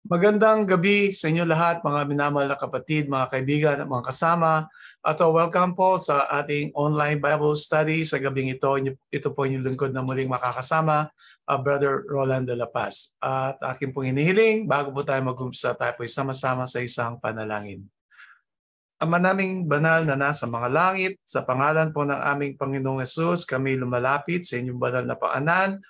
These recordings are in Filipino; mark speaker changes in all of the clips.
Speaker 1: Magandang gabi sa inyo lahat, mga minamahal na kapatid, mga kaibigan at mga kasama. At welcome po sa ating online Bible study sa gabing ito. Ito po yung lingkod na muling makakasama, Brother Roland de la Paz. At aking pong hinihiling, bago po tayo mag-umpisa, tayo po sama-sama sa isang panalangin. Ama naming banal na nasa mga langit, sa pangalan po ng aming Panginoong Hesus, kami lumalapit sa inyong banal na paanan.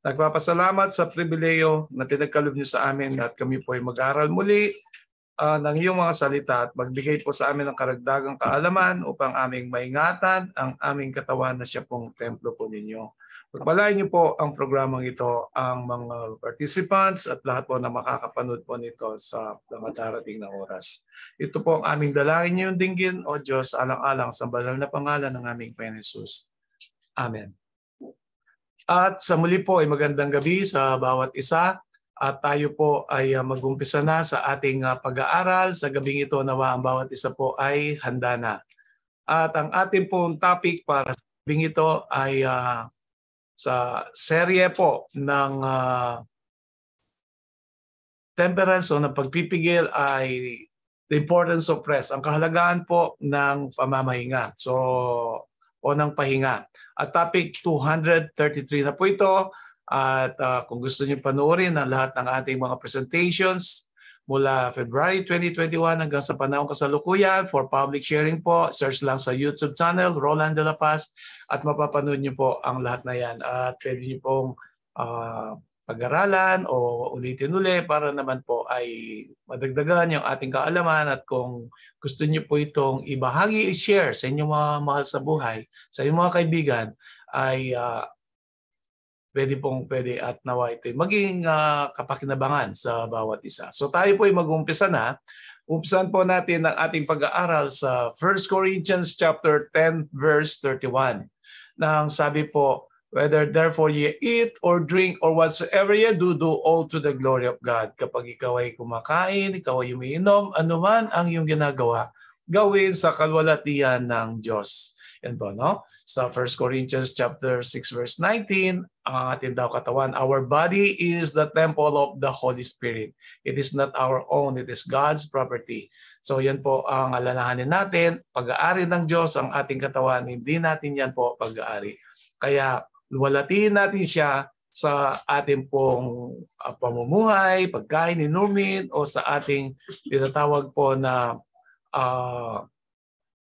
Speaker 1: Nagpapasalamat sa pribileyo na pinagkaloob niyo sa amin at kami po ay mag-aral muli ng iyong mga salita at magbigay po sa amin ng karagdagang kaalaman upang aming maingatan ang aming katawan na siya pong templo po ninyo. Pagpalain niyo po ang programang ito, ang mga participants at lahat po na makakapanood po nito sa mga darating na oras. Ito po ang aming dalangin niyong dinggin, O Diyos, alang-alang sa banal na pangalan ng aming Panginoon Hesus. Amen. At sa muli po ay magandang gabi sa bawat isa at tayo po ay mag-umpisa na sa ating pag-aaral. Sa gabing ito nawa ang bawat isa po ay handa na. At ang ating pong topic para sa gabing ito ay sa serye po ng temperance o ng pagpipigil ay the importance of rest. Ang kahalagaan po ng pamamahinga. O ng pahinga. At topic 233 na po ito. At kung gusto niyo panoorin ang lahat ng ating mga presentations mula February 2021 hanggang sa panahon kasalukuyan for public sharing po, search lang sa YouTube channel, Roland de la Paz, at mapapanood niyo po ang lahat na yan. At pwede niyo pong pag-aralan o ulitin uli para naman po ay madagdagan yung ating kaalaman at kung gusto niyo po itong ibahagi, i-share sa inyong mga mahal sa buhay, sa inyong mga kaibigan, ay pwede at nawa ito maging kapakinabangan sa bawat isa. So tayo po ay mag-umpisa na. Umpisan po natin ang ating pag-aaral sa 1 Corinthians chapter 10 verse 31. Nang sabi po, whether therefore ye eat or drink or whatsoever ye do, do all to the glory of God. Kapag ikaw ay kumakain, ikaw ay umiinom, anuman ang iyong ginagawa, gawin sa kalwalhatian ng Diyos. Yan po, no? Sa 1 Corinthians chapter 6 verse 19, ang ating daw katawan, our body is the temple of the Holy Spirit. It is not our own, it is God's property. So yan po ang alalahanin natin, pag-aari ng Diyos ang ating katawan, hindi natin yan po pag-aari. Kaya luwalhatiin natin siya sa ating pong pamumuhay, pagkain, inumin, o sa ating tinatawag po na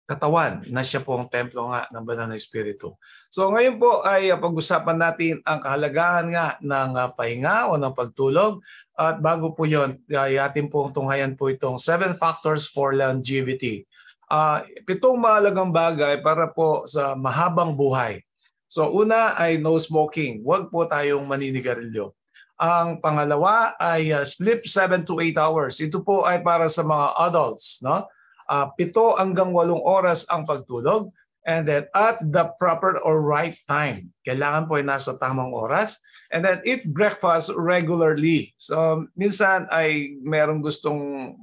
Speaker 1: katawan na siya pong templo nga ng Banal na Espiritu. So ngayon po ay pag-usapan natin ang kahalagahan nga ng pahinga o ng pagtulog. At bago po yun, atin pong tunghayan po itong 7 factors for longevity. 7 mahalagang bagay para po sa mahabang buhay. So una ay no smoking. Huwag po tayong maninigarilyo. Ang pangalawa ay sleep 7 to 8 hours. Ito po ay para sa mga adults, no? 7 hanggang 8 oras ang pagtulog, and then at the proper or right time. Kailangan po ay nasa tamang oras. And then eat breakfast regularly. So minsan ay merong gustong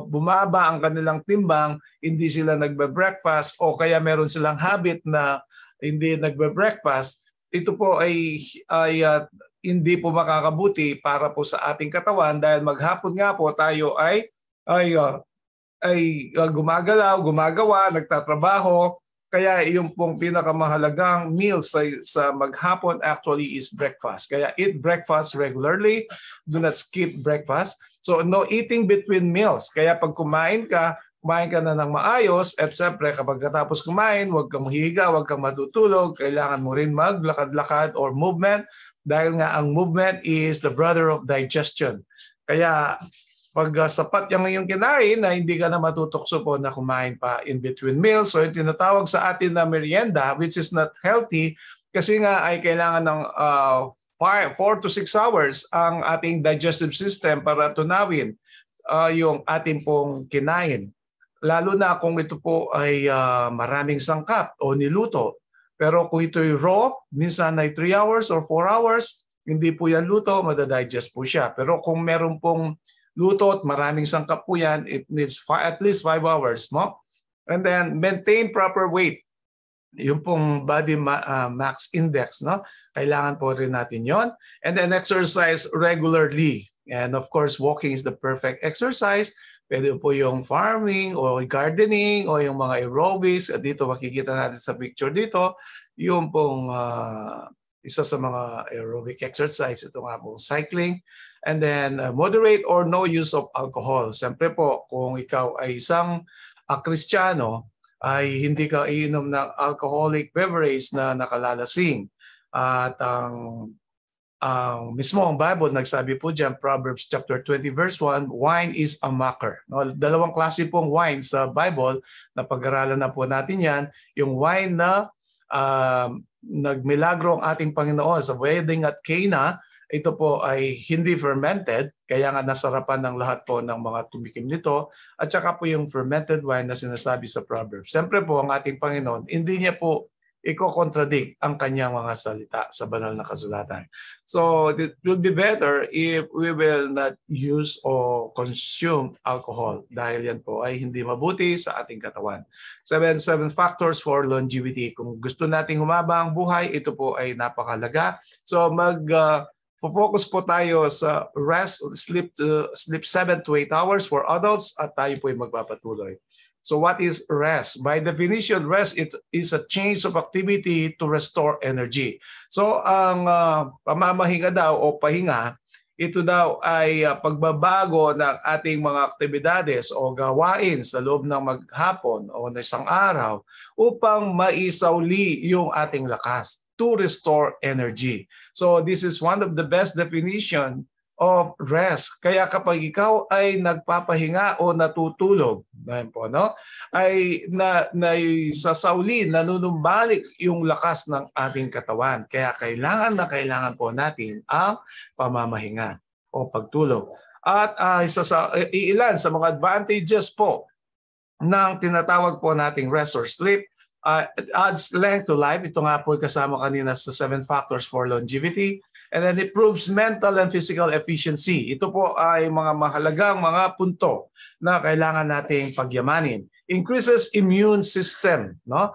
Speaker 1: bumaba ang kanilang timbang, hindi sila nagbe-breakfast o kaya meron silang habit na hindi nagbe-breakfast. Ito po ay hindi po makakabuti para po sa ating katawan dahil maghapon nga po tayo ay gumagalaw, gumagawa, nagtatrabaho. Kaya yung pong pinakamahalagang meal sa maghapon actually is breakfast. Kaya eat breakfast regularly. Do not skip breakfast. So no eating between meals. Kaya pag kumain ka na ng maayos at siyempre kapag katapos kumain, huwag kang mahihiga, huwag kang matutulog. Kailangan mo rin maglakad-lakad or movement dahil nga ang movement is the brother of digestion. Kaya pag sapat yung iyong kinain na hindi ka na matutokso po na kumain pa in between meals. So yung tinatawag sa atin na merienda, which is not healthy kasi nga ay kailangan ng 4 to 6 hours ang ating digestive system para tunawin yung ating pong kinain. Lalo na kung ito po ay maraming sangkap o niluto. Pero kung ito ay raw, minsan ay 3 hours or 4 hours, hindi po yan luto, madadigest po siya. Pero kung meron pong luto at maraming sangkap po yan, it needs at least 5 hours mo. And then maintain proper weight. Yung pong body mass index, no? Kailangan po rin natin yon. And then exercise regularly. And of course, walking is the perfect exercise. Pwede po yung farming o gardening o yung mga aerobics. At dito makikita natin sa picture dito, yung pong isa sa mga aerobic exercise. Ito nga po, cycling. And then moderate or no use of alcohol. Siyempre po, kung ikaw ay isang Kristiyano, ay hindi ka iinom ng alcoholic beverage na nakalalasing. At mismo ang Bible, nagsabi po dyan, Proverbs chapter 20 verse 1, wine is a mocker. No, dalawang klase pong wine sa Bible, na pag-aralan na po natin yan. Yung wine na nagmilagro ang ating Panginoon sa wedding at Cana, ito po ay hindi fermented, kaya nga nasarapan ng lahat po ng mga tumikim nito. At saka po yung fermented wine na sinasabi sa Proverbs. Siyempre po ang ating Panginoon, hindi niya po iko-contradict ang kanyang mga salita sa banal na kasulatan. So it would be better if we will not use or consume alcohol, dahil yan po ay hindi mabuti sa ating katawan. 7 factors for longevity. Kung gusto nating humaba ang buhay, ito po ay napakalaga. So focus po tayo sa rest, sleep 7 to 8 hours for adults, at tayo po ay magpapatuloy. So what is rest? By definition, rest it is a change of activity to restore energy. So ang pamamahinga daw o pahinga, ito daw ay pagbabago ng ating mga aktibidades o gawain sa loob ng maghapon o ng isang araw upang maisauli yung ating lakas, to restore energy. So this is one of the best definition of rest. Kaya kapag ikaw ay nagpapahinga o natutulog, po, no, ay sasauli, nanunumbalik yung lakas ng ating katawan. Kaya kailangan po natin ang pamamahinga o pagtulog. At ilan sa mga advantages po ng tinatawag po nating rest or sleep, it adds length to life. Ito nga po kasama kanina sa 7 factors for longevity. And then it improves mental and physical efficiency. Ito po ay mga mahalagang mga punto na kailangan nating pagyamanin. Increases immune system, no?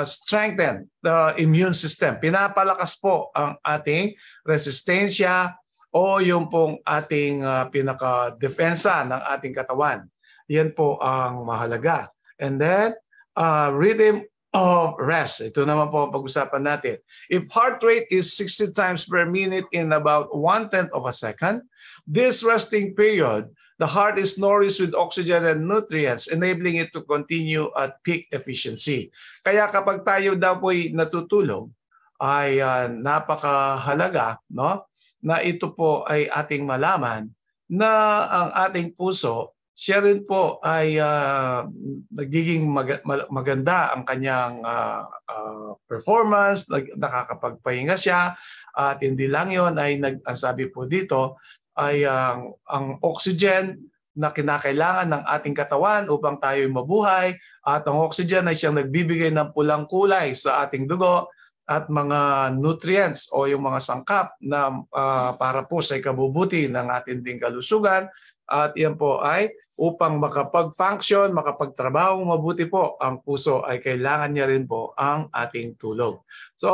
Speaker 1: Strengthen the immune system. Pinapalakas po ang ating resistensya o yung pong ating pinaka-depensa ng ating katawan. Yan po ang mahalaga. And then rhythm of rest. Ito naman po ang pag-usapan natin. If heart rate is 60 times per minute in about 1/10 of a second, this resting period, the heart is nourished with oxygen and nutrients, enabling it to continue at peak efficiency. Kaya kapag tayo daw po'y natutulog, ay napakahalaga, no, na ito po ay ating malaman na ang ating puso, siya rin po ay nagiging maganda ang kanyang performance, nakakapagpahinga siya, at hindi lang yon ay ang sabi po dito ay ang oxygen na kinakailangan ng ating katawan upang tayo mabuhay, at ang oxygen ay siyang nagbibigay ng pulang kulay sa ating dugo at mga nutrients o yung mga sangkap na para po sa ikabubuti ng ating ding kalusugan. At yan po ay upang makapag-function, makapagtrabaho mabuti po ang puso, ay kailangan niya rin po ang ating tulog. So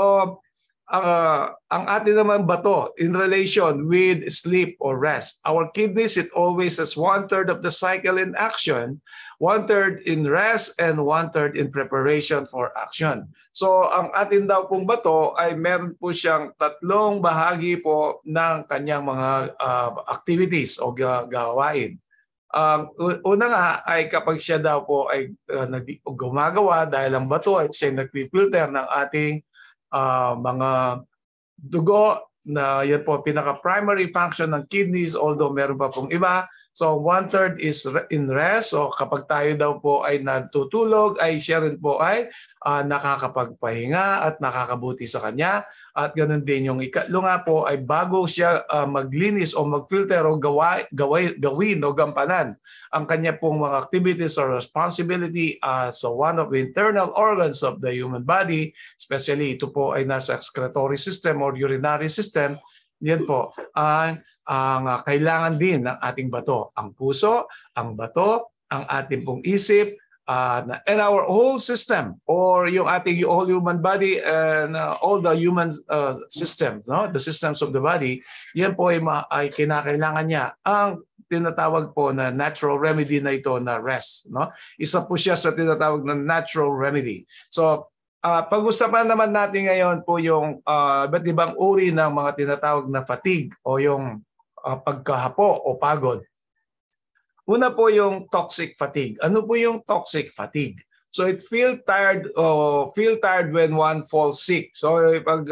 Speaker 1: ang ating naman bato in relation with sleep or rest. Our kidneys, it always has 1/3 of the cycle in action, 1/3 in rest, and 1/3 in preparation for action. So ang atin daw pong bato ay meron po siyang 3 bahagi po ng kanyang mga activities o gawain. Una nga ay kapag siya daw po ay gumagawa, dahil ang bato ay siya nagpipilter ng ating mga dugo, na yan po pinaka-primary function ng kidneys, although meron pa pong iba. So 1/3 is in rest. So kapag tayo daw po ay natutulog, ay siya rin po ay nakakapagpahinga at nakakabuti sa kanya. At ganoon din yung ikatlo nga po ay bago siya maglinis o magfilter o gawin o gampanan ang kanya pong mga activities or responsibility as one of the internal organs of the human body, especially ito po ay nasa excretory system or urinary system. Yan po ang kailangan din ng ating bato. Ang puso, ang bato, ang ating pong isip, And our whole system or yung ating whole human body and all the human systems, no? The systems of the body, yan po ay kinakailangan niya. Ang tinatawag po na natural remedy na ito na rest, no? Isa po siya sa tinatawag na natural remedy. So pag-usapan naman natin ngayon po yung iba't ibang uri ng mga tinatawag na fatigue o yung pagkahapo o pagod. Una po yung toxic fatigue. Ano po yung toxic fatigue? So it feel tired when one falls sick. So pag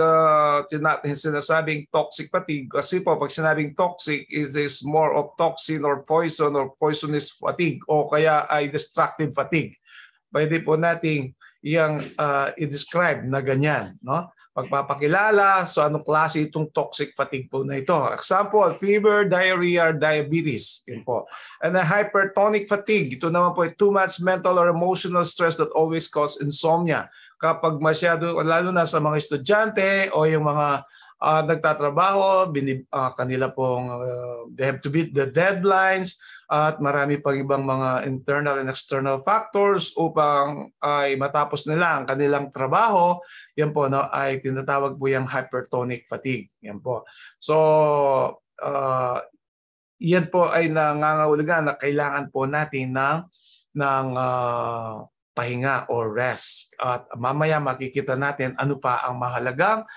Speaker 1: sinasabing toxic fatigue, kasi po pag sinabing toxic is more of toxin or poison or poisonous fatigue o kaya ay destructive fatigue. Pwede po nating yang i-describe na ganyan, no? Pagpapakilala so anong klase itong toxic fatigue po na ito. Example, fever, diarrhea, diabetes. Yun po. And a hypertonic fatigue. Ito naman po ay too much mental or emotional stress that always cause insomnia. Kapag masyado, lalo na sa mga estudyante o yung mga nagtatrabaho, kanila pong they have to beat the deadlines at marami pang ibang mga internal and external factors upang ay matapos nila ang kanilang trabaho. Yan po, no, ay tinatawag po yung hypertonic fatigue. Yan po. So, yan po ay nangangahulugan na kailangan po natin ng pahinga or rest. At mamaya makikita natin ano pa ang mahalagang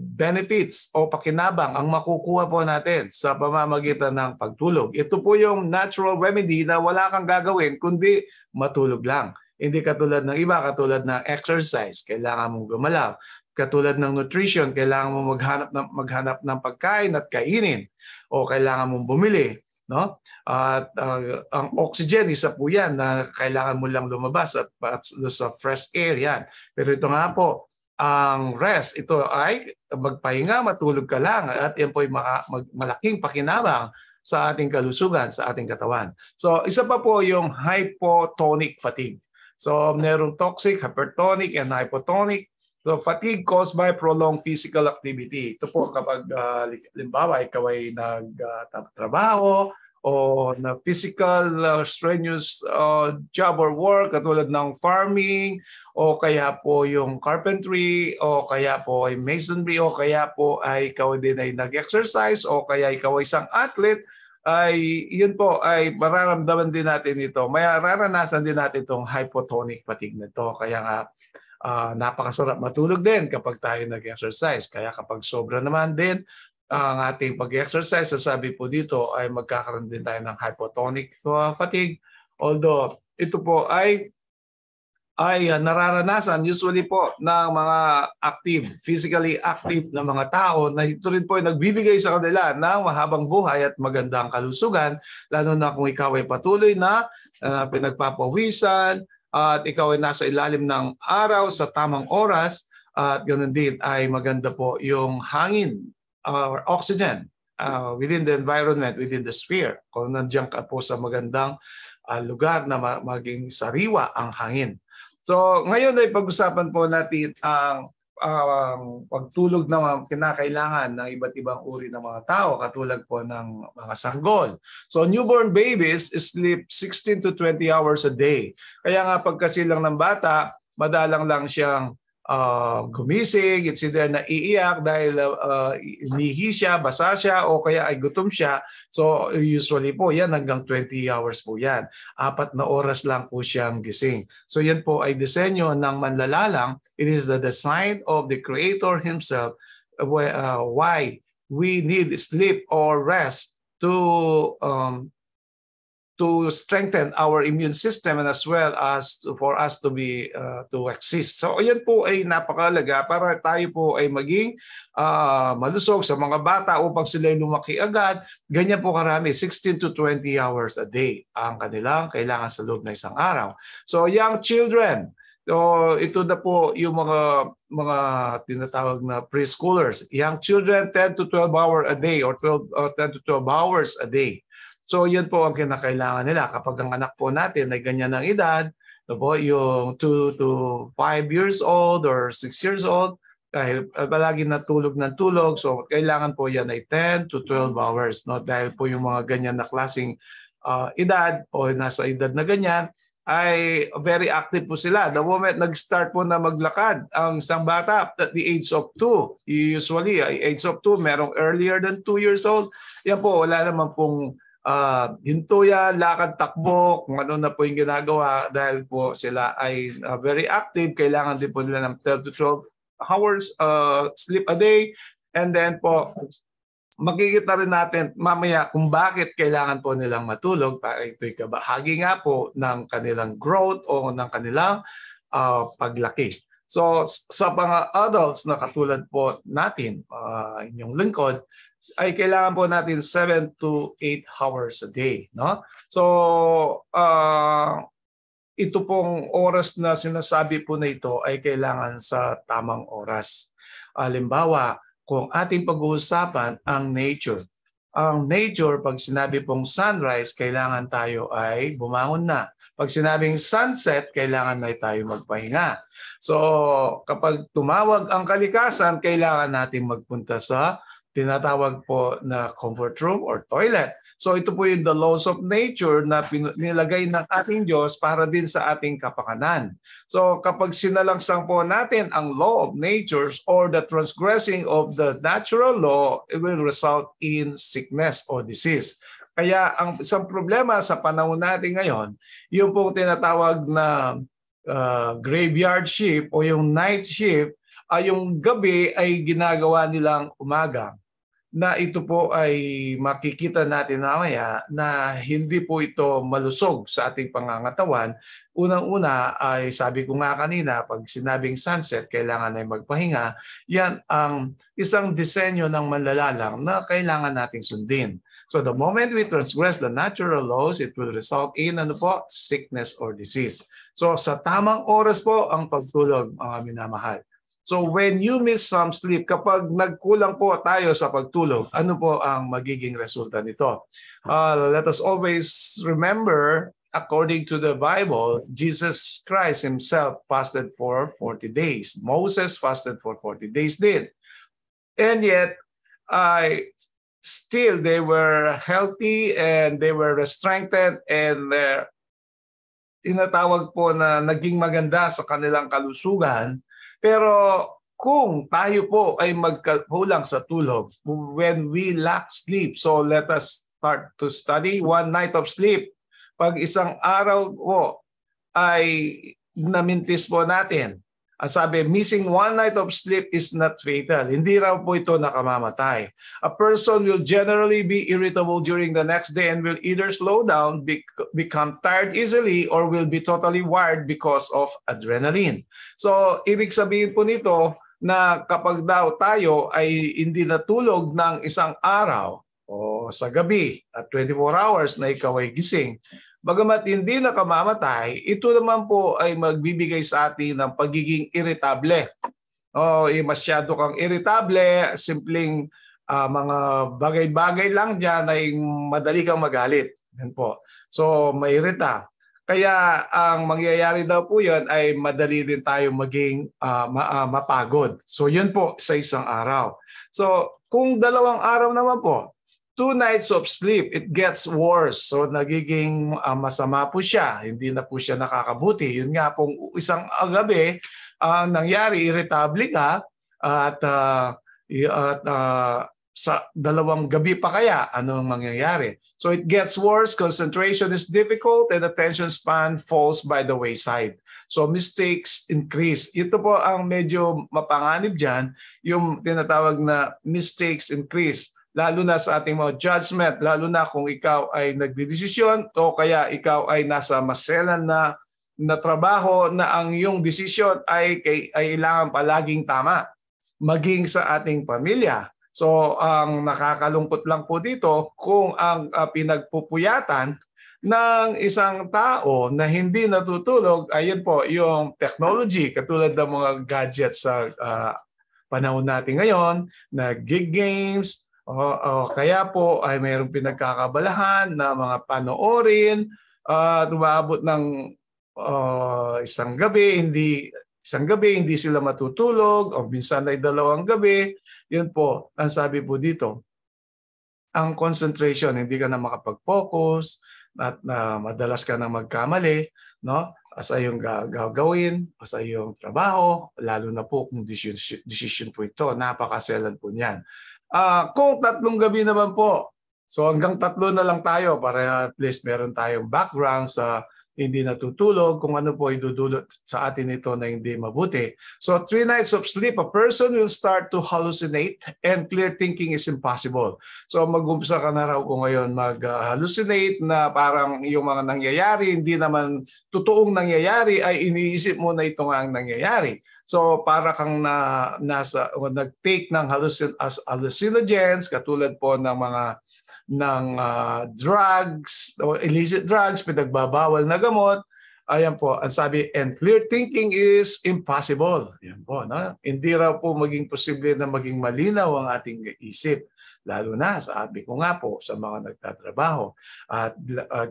Speaker 1: benefits o pakinabang ang makukuha po natin sa pamamagitan ng pagtulog. Ito po yung natural remedy na wala kang gagawin kundi matulog lang. Hindi katulad ng iba, katulad ng exercise, kailangan mong gumalaw. Katulad ng nutrition, kailangan mong maghanap ng pagkain at kainin o kailangan mong bumili. No? At ang oxygen, isa po yan na kailangan mo lang lumabas at sa fresh air yan. Pero ito nga po, ang rest, ito ay magpahinga, matulog ka lang at yan po ay malaking pakinabang sa ating kalusugan, sa ating katawan. So isa pa po yung hypotonic fatigue. So merong toxic, hypertonic, and hypotonic. So fatigue caused by prolonged physical activity. Ito po kapag limbawa ikaw ay nagtrabaho o na physical strenuous job or work katulad ng farming o kaya po yung carpentry o kaya po ay masonry o kaya po ay ikaw din ay nag-exercise o kaya ikaw ay isang athlete, ay yun po ay mararamdaman din natin ito. May mararanasan din natin itong hypotonic fatigue na ito. Kaya nga napakasarap matulog din kapag tayo nag-exercise. Kaya kapag sobra naman din ang ating pag-exercise, sasabi po dito ay magkakaroon din tayo ng hypotonic fatigue. Although ito po ay nararanasan usually po ng mga physically active na mga tao na ito rin po ay nagbibigay sa kanila ng mahabang buhay at magandang kalusugan, lalo na kung ikaw ay patuloy na pinagpapawisan at ikaw ay nasa ilalim ng araw sa tamang oras at ganoon din ay maganda po yung hangin or oxygen within the environment, within the sphere. Kung nandiyan ka po sa magandang lugar na maging sariwa ang hangin. So ngayon ay pag-usapan po natin ang pagtulog na kinakailangan ng iba't ibang uri ng mga tao, katulad po ng mga sanggol. So newborn babies sleep 16 to 20 hours a day. Kaya nga pagkasilang ng bata, madalang lang siyang gumising, it's either naiiyak dahil umihi siya, basa siya, o kaya ay gutom siya. So usually po yan hanggang 20 hours po yan. 4 na oras lang po siyang gising. So yan po ay disenyo ng manlalalang. It is the design of the Creator Himself why we need sleep or rest to strengthen our immune system and as well as for us to be to exist. So ayan po ay napakahalaga para tayo po ay maging malusog sa mga bata upang sila lumaki agad. Ganyan po karami, 16 to 20 hours a day ang kanilang kailangan sa loob ng isang araw. So young children, so ito na po yung mga tinatawag na preschoolers. Young children 10 to 12 hours a day or 10 to 12 hours a day. So yun po ang kinakailangan nila. Kapag ang anak po natin ay ganyan ng edad, po, yung 2 to 5 years old or 6 years old, dahil palagi natulog ng tulog, so kailangan po yan ay 10 to 12 hours. No? Dahil po yung mga ganyan na klaseng edad o nasa edad na ganyan, ay very active po sila. The moment nag-start po na maglakad ang isang bata at the age of 2, usually age of 2, merong earlier than 2 years old, yan po, wala naman pong hintuya, lakad, takbo, kung ano na po yung ginagawa dahil po sila ay very active. Kailangan din po nila ng 12 to 12 hours sleep a day. And then po, makikita rin natin mamaya kung bakit kailangan po nilang matulog para ito'y kabahagi nga po ng kanilang growth o ng kanilang paglaki. So sa mga adults na katulad po natin, inyong lingkod, ay kailangan po natin 7 to 8 hours a day. No? So ito pong oras na sinasabi po na ito ay kailangan sa tamang oras. Halimbawa, kung ating pag-uusapan ang nature. Ang nature, pag sinabi pong sunrise, kailangan tayo ay bumangon na. Pag sinabing sunset, kailangan na tayo magpahinga. So kapag tumawag ang kalikasan, kailangan natin magpunta sa tinatawag po na comfort room or toilet. So ito po yung the laws of nature na nilagay ng ating Diyos para din sa ating kapakanan. So kapag sinalangsang po natin ang law of nature or the transgressing of the natural law, it will result in sickness or disease. Kaya ang isang problema sa panahon natin ngayon, yung po tinatawag na graveyard shift o yung night shift, yung gabi ay ginagawa nilang umaga. Na ito po ay makikita natin mamaya na hindi po ito malusog sa ating pangangatawan. Unang-una ay sabi ko nga kanina, pag sinabing sunset, kailangan ay magpahinga. Yan ang isang disenyo ng manlalalang na kailangan nating sundin. So the moment we transgress the natural laws, it will result in sickness or disease. So sa tamang oras po ang pagtulog, mga minamahal. So when you miss some sleep, kapag nagkulang po tayo sa pagtulog, ano po ang magiging resulta nito? Let us always remember, according to the Bible, Jesus Christ himself fasted for 40 days. Moses fasted for 40 days din. And yet, still they were healthy and they were strengthened and tinatawag po na naging maganda sa kanilang kalusugan. Pero kung tayo po ay magkulang sa tulog, when we lack sleep, so let us start to study one night of sleep. Pag isang araw po ay namintis po natin, sabi, missing one night of sleep is not fatal. Hindi raw po ito nakamamatay. A person will generally be irritable during the next day and will either slow down, become tired easily, or will be totally wired because of adrenaline. So, ibig sabihin po nito na kapag daw tayo ay hindi natulog ng isang araw o sa gabi at 24 hours na ikaw ay gising, bagamat hindi nakamamatay, ito naman po ay magbibigay sa atin ng pagiging irritable. Masyado kang irritable, simpleng mga bagay-bagay lang dyan ay madali kang magalit. Yan po. So, mairita. Kaya ang mangyayari daw po yan ay madali din tayo maging mapagod. So, yun po sa isang araw. So, kung 2 araw naman po, 2 nights of sleep, it gets worse. So nagiging masama po siya. Hindi na po siya nakakabuti. Yun nga pong isang gabi, nangyari, irritable ka at sa 2 gabi pa kaya, anong mangyayari? So it gets worse, concentration is difficult, and attention span falls by the wayside. So mistakes increase. Ito po ang medyo mapanganib dyan, yung tinatawag na mistakes increase. Lalo na sa ating mga judgment, lalo na kung ikaw ay nagdedesisyon o kaya ikaw ay nasa maselan na trabaho na ang iyong desisyon ay kailangan palaging tama, maging sa ating pamilya. So ang nakakalungkot lang po dito kung ang pinagpupuyatan ng isang tao na hindi natutulog, ayun po yung technology, katulad ng mga gadgets sa panahon natin ngayon, na gig games, kaya po ay mayroong pinagkakabalahan na mga panoorin, umaabot ng isang gabi hindi sila matutulog o minsan ay 2 gabi. Yun po, ang sabi po dito, ang concentration, hindi ka na makapag-focus, at na madalas ka nang magkamali, no? Sa iyong gagawin, sa iyong trabaho, lalo na po kung decision po ito, napakaselan po niyan. Kung 3 gabi naman po, so hanggang 3 na lang tayo para at least meron tayong background sa hindi natutulog, kung ano po idudulot sa atin ito na hindi mabuti. So 3 nights of sleep, a person will start to hallucinate and clear thinking is impossible. So mag-umpisa ka na raw kung ngayon mag-hallucinate na parang yung mga nangyayari, hindi naman totoong nangyayari, ay iniisip mo na ito nga ang nangyayari. So para kang nag-take ng hallucinogens, katulad po ng mga drugs o illicit drugs, pinagbabawal na gamot. Ayan po, ang sabi, and clear thinking is impossible. Ayan po, no? Hindi raw po maging posible na maging malinaw ang ating isip. Lalo na, sabi ko nga po, sa mga nagtatrabaho. At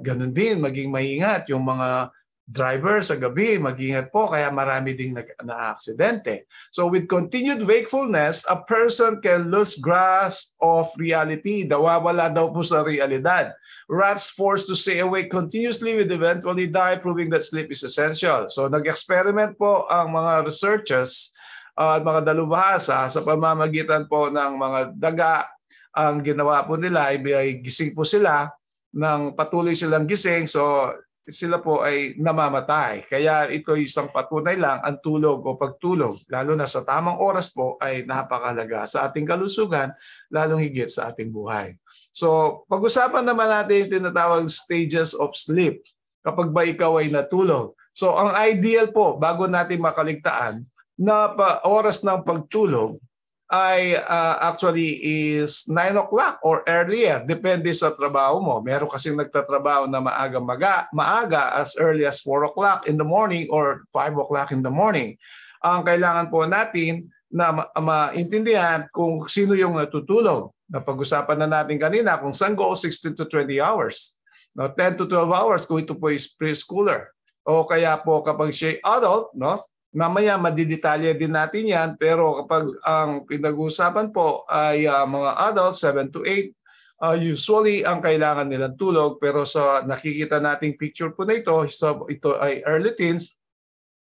Speaker 1: ganun din, maging maingat yung mga driver sa gabi, mag-ingat po, kaya marami ding na-aksidente. So with continued wakefulness, a person can lose grasp of reality. Nawawala daw po sa realidad. Rats forced to stay awake continuously will eventually die, proving that sleep is essential. So nag-experiment po ang mga researchers at mga dalubhasa sa pamamagitan po ng mga daga. Ang ginawa po nila ay gising po sila, ng patuloy silang gising, so sila po ay namamatay. Kaya ito isang patunay lang, ang tulog o pagtulog, lalo na sa tamang oras po, ay napakahalaga sa ating kalusugan, lalong higit sa ating buhay. So pag-usapan naman natin yung tinatawag stages of sleep kapag ba ikaw ay natulog. So ang ideal po, bago natin makaligtaan, na oras ng pagtulog ay actually is 9 o'clock or earlier. Depende sa trabaho mo. Meron kasing nagtatrabaho na maaga as early as 4 o'clock in the morning or 5 o'clock in the morning. Ang kailangan po natin na maintindihan kung sino yung natutulog. Napag-usapan na natin kanina kung saan go 16 to 20 hours. No, 10 to 12 hours kung ito po is preschooler. O kaya po kapag siya adult, no? Mamaya madidetalye din natin yan, pero kapag ang pinag-uusapan po ay mga adults, 7 to 8, usually ang kailangan nilang tulog, pero sa nakikita nating picture po na ito, so ito ay early teens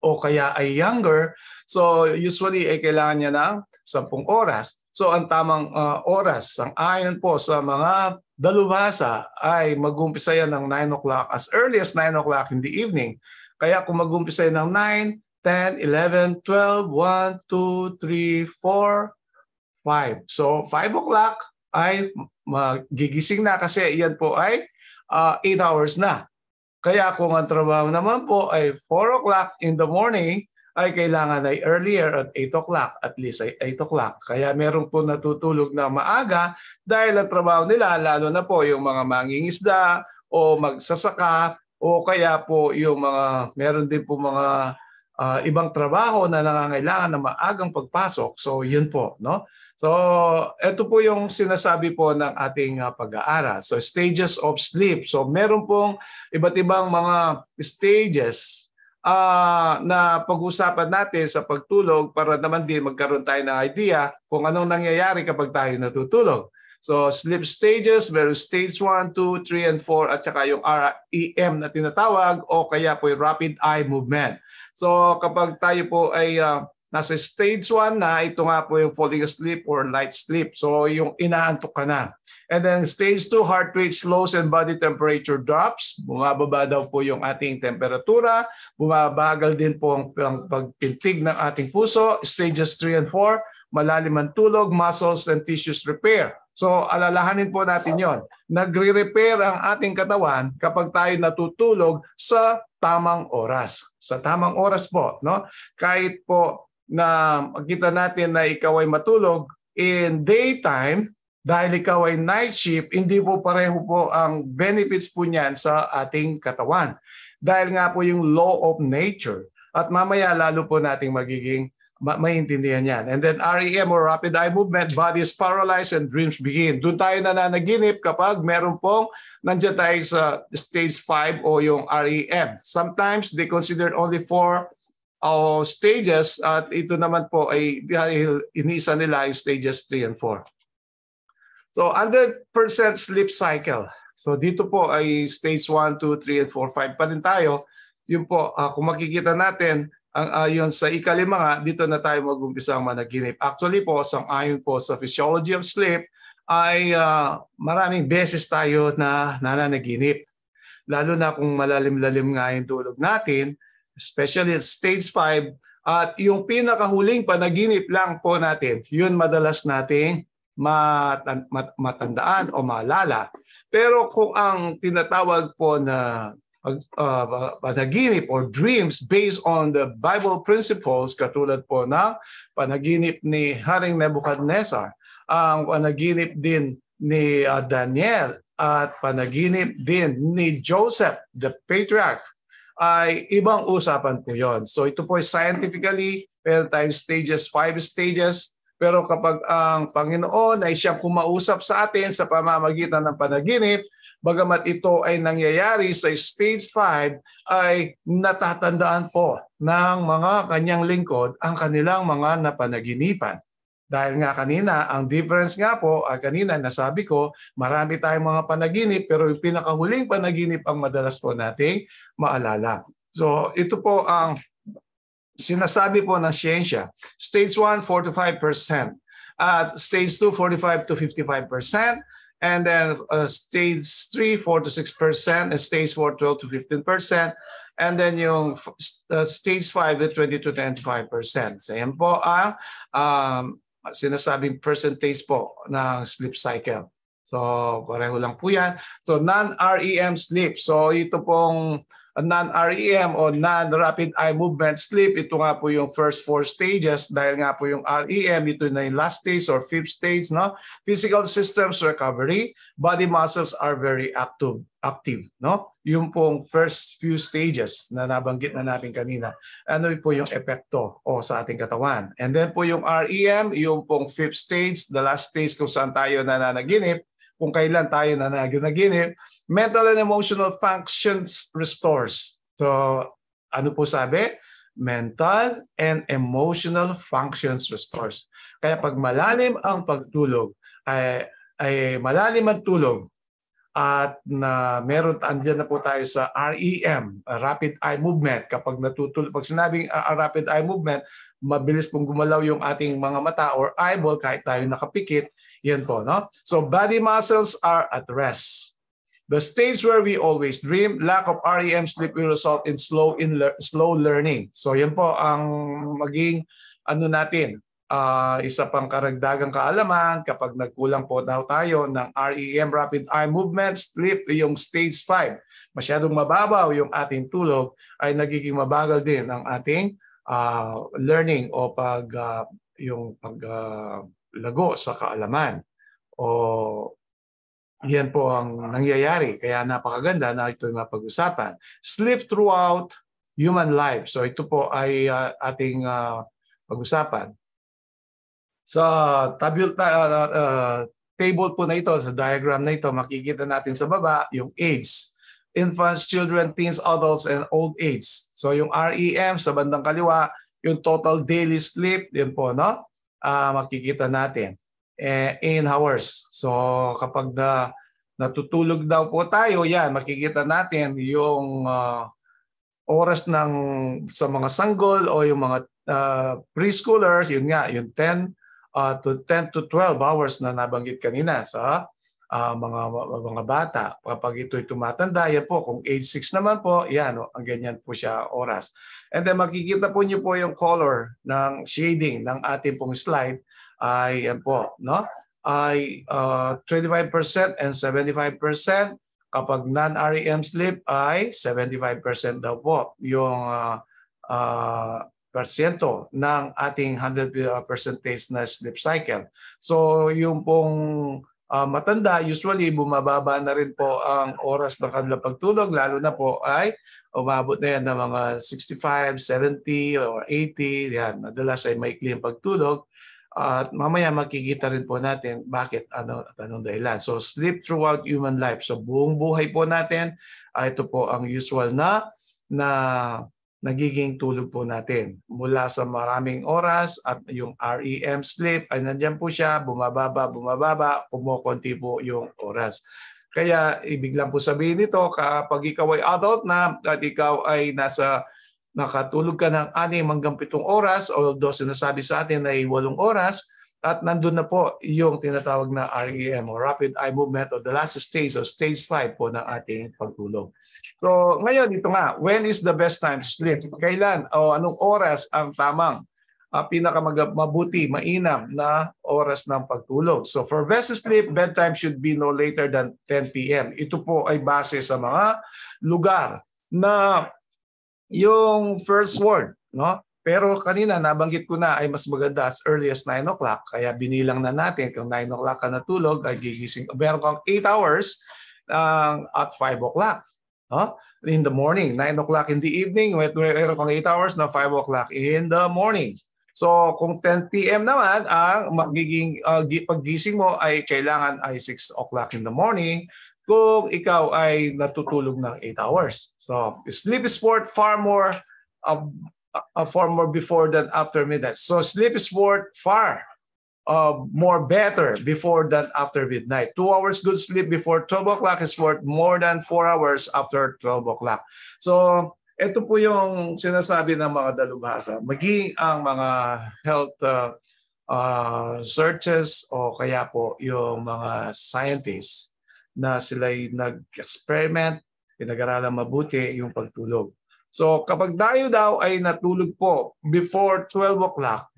Speaker 1: o kaya ay younger, so usually ay kailangan niya ng 10 oras. So ang tamang oras, ang ayon po sa mga dalubhasa, ay mag-umpisa yan ng 9 o'clock, as early as 9 o'clock in the evening. Kaya kung mag-umpisa yan ng 9, 10, 11, 12, 1, 2, 3, 4, 5. So 5 o'clock ay magigising na kasi yan po ay 8 hours na. Kaya kung ang trabaho naman po ay 4 o'clock in the morning, ay kailangan ay earlier at 8 o'clock, at least ay 8 o'clock. Kaya meron po natutulog na maaga dahil ang trabaho nila, lalo na po yung mga mangingisda o magsasaka o kaya po yung mga, meron din po mga ibang trabaho na nangangailangan ng maagang pagpasok. So yun po, no? So ito po yung sinasabi po ng ating pag-aaral. So stages of sleep. So meron pong iba't ibang mga stages na pag-usapan natin sa pagtulog para naman din magkaroon tayo ng idea kung anong nangyayari kapag tayo natutulog. So sleep stages, meron stage 1, 2, 3, and 4 at saka yung REM na tinatawag o kaya po yung rapid eye movement. So kapag tayo po ay nasa stage 1 na, ito nga po yung falling asleep or light sleep. So yung inaantok ka na. And then stage 2, heart rate slows and body temperature drops. Bumababa daw po yung ating temperatura. Bumabagal din po ang pagpintig ng ating puso. Stages 3 and 4, malalim ang tulog, muscles and tissues repair. So alalahanin po natin yon. Nagre-repair ang ating katawan kapag tayo natutulog sa tamang oras. Sa tamang oras po, no? Kahit po na makita natin na ikaw ay matulog in daytime, dahil ikaw ay night shift, hindi po pareho po ang benefits po niyan sa ating katawan. Dahil nga po yung law of nature. At mamaya lalo po nating magiging maintindihan yan. And then REM or rapid eye movement, body is paralyzed and dreams begin. Doon tayo nananaginip kapag meron pong nandiyan tayo sa stage 5 o yung REM. Sometimes they consider only 4 stages at ito naman po ay dahil inisa nila yung stages 3 and 4. So 100% sleep cycle. So dito po ay stage 1, 2, 3, and 4, 5 pa rin tayo. Yun po, kung makikita natin, yun sa ikalima nga, dito na tayo mag-umpisa ang managinip. Actually po, ayon po sa physiology of sleep, ay maraming beses tayo na nananaginip. Lalo na kung malalim-lalim nga yung tulog natin, especially at stage 5, at yung pinakahuling panaginip lang po natin, yun madalas nating matandaan o maalala. Pero kung ang tinatawag po na panaginip or dreams based on the Bible principles, katulad po na panaginip ni Haring Nebuchadnezzar, ang panaginip din ni Daniel, at panaginip din ni Joseph, the patriarch, ay ibang usapan po yon. So ito po ay scientifically, meron tayong stages, 5 stages. Pero kapag ang Panginoon ay siyang kumausap sa atin sa pamamagitan ng panaginip, bagamat ito ay nangyayari sa stage 5, ay natatandaan po ng mga kanyang lingkod ang kanilang mga napanaginipan. Dahil nga kanina, ang difference nga po, kanina nasabi ko, marami tayong mga panaginip, pero yung pinakahuling panaginip ang madalas po nating maalala. So ito po ang sinasabi po ng siyensya. Stage 1, 4 to 5%. At stage 2, 45 to 55%. And then stage 3, 4 to 6%. And stage 4, 12 to 15%. And then yung stage 5, 20 to 25%. So yan po ang sinasabing percentage po ng sleep cycle. So pareho lang po yan. So non-REM sleep. So ito pong non-REM o non-rapid eye movement sleep, ito nga po yung first 4 stages. Dahil nga po yung REM, ito na yung last stage or 5th stage. No? Physical systems recovery, body muscles are very active. No? Yung pong first few stages na nabanggit na natin kanina. Ano po yung epekto sa ating katawan. And then po yung REM, yung pong 5th stage, the last stage kung saan tayo nananaginip, kung kailan tayo nananaginip, mental and emotional functions restores. So, ano po sabi? Mental and emotional functions restores. Kaya pag malalim ang pagtulog, ay malalim ang tulog, at meron andyan na po tayo sa REM, rapid eye movement. Kapag natutulog, pag sinabing rapid eye movement, mabilis pong gumalaw yung ating mga mata or eyeball kahit tayo nakapikit. Yan po, no? So body muscles are at rest. The stage where we always dream, lack of REM sleep will result in slow learning. So yan po ang maging natin, isa pang karagdagang kaalaman kapag nagkulang po daw tayo ng REM, rapid eye movement, sleep, yung stage 5. Masyadong mababaw yung ating tulog, ay nagiging mabagal din ang ating learning o lago sa kaalaman. O yan po ang nangyayari. Kaya napakaganda na ito'y mapag-usapan. Sleep throughout human life. So ito po ay ating pag-usapan. Sa table po na ito, sa diagram na ito, makikita natin sa baba yung age. Infants, children, teens, adults, and old age. So yung REM sa bandang kaliwa, yung total daily sleep, yun po, no? Makikita natin. In hours. So kapag natutulog daw po tayo, yan, makikita natin yung oras sa mga sanggol o yung mga preschoolers, yun nga, yung 10 to 12 hours na nabanggit kanina sa mga bata. Kapag ito'y tumatanda, yan po. Kung age 6 naman po, yan, ang ganyan po siya oras. And then makikita po niyo po yung color ng shading ng ating pong slide ay yan po, no? Ay 25% and 75%. Kapag non-REM sleep ay 75% daw po yung persyento ng ating 100% na sleep cycle. So yung pong matanda, usually bumababa na rin po ang oras ng kanilang pagtulog, lalo na po ay umabot na yan ng mga 65, 70 or 80. Yan, madalas ay maikli ang pagtulog. At mamaya makikita rin po natin bakit anong dahilan. So sleep throughout human life. So buong buhay po natin, ito po ang usual na nagiging tulog po natin. Mula sa maraming oras at yung REM sleep ay nandiyan po siya, bumababa, kumukonti po yung oras. Kaya ibig lang po sabihin nito, kapag ikaw ay adult na at ikaw ay nakatulog ka ng 6 hanggang 7 oras, although sinasabi sa atin ay 8 oras, at nandun na po yung tinatawag na REM o Rapid Eye Movement o the last stage o stage 5 po ng ating pagtulog. So ngayon, ito nga, when is the best time to sleep? Kailan o anong oras ang tamang pinakamabuti, mainam na oras ng pagtulog? So for best sleep, bedtime should be no later than 10 p.m. Ito po ay base sa mga lugar na yung first word, no? Pero kanina nabanggit ko na ay mas maganda as early as 9 o'clock. Kaya binilang na natin kung 9 o'clock ka natulog ay gigising. Meron kang 8 hours at 5 o'clock. No? In the morning, 9 o'clock in the evening, meron kang 8 hours na 5 o'clock in the morning. So kung 10 p.m. naman, ang magiging paggising mo ay kailangan ay 6 o'clock in the morning kung ikaw ay natutulog ng 8 hours. So sleep is far more before than after midnight. So sleep is far more better before than after midnight. 2 hours good sleep before 12 o'clock is worth more than 4 hours after 12 o'clock. So ito po yung sinasabi ng mga dalubhasa. Maging ang mga health searches o kaya po yung mga scientists na sila'y nag-experiment, pinag-aralan mabuti yung pagtulog. So kapag tayo daw ay natulog po before 12 o'clock,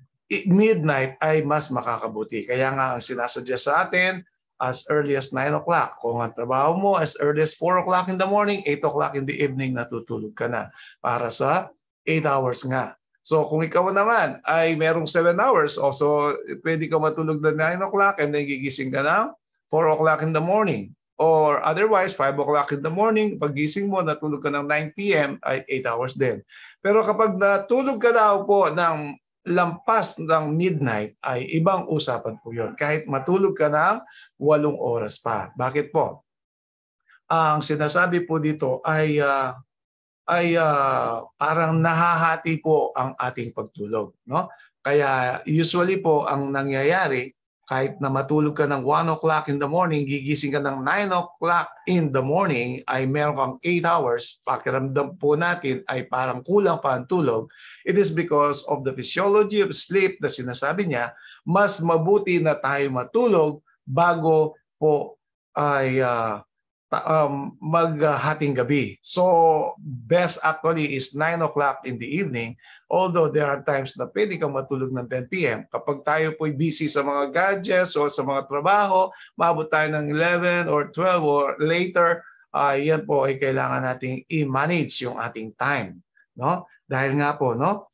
Speaker 1: midnight ay mas makakabuti. Kaya nga ang sinasuggest sa atin, as early as 9 o'clock. Kung ang trabaho mo, as early as 4 o'clock in the morning, 8 o'clock in the evening, natutulog ka na para sa 8 hours nga. So kung ikaw naman ay merong 7 hours, so pwede ka matulog na 9 o'clock and then gigising ka na 4 o'clock in the morning. Or otherwise, 5 o'clock in the morning, paggising mo, natulog ka ng 9 p.m., ay 8 hours din. Pero kapag natulog ka daw po ng lampas ng midnight, ay ibang usapan po yun. Kahit matulog ka ng 8 oras pa. Bakit po? Ang sinasabi po dito ay parang nahahati po ang ating pagtulog. No? Kaya usually po ang nangyayari, kahit na matulog ka ng 1 o'clock in the morning, gigising ka ng 9 o'clock in the morning, ay meron kang 8 hours, pakiramdam po natin ay parang kulang pa ang tulog. It is because of the physiology of sleep na sinasabi niya, mas mabuti na tayo matulog bago po ay maghating gabi. So, best actually is 9 o'clock in the evening. Although there are times na pwede kang matulog ng 10 p.m. Kapag tayo po'y busy sa mga gadgets o sa mga trabaho, maabot tayo ng 11 or 12 or later, yan po ay kailangan nating i-manage yung ating time. No? Dahil nga po, no?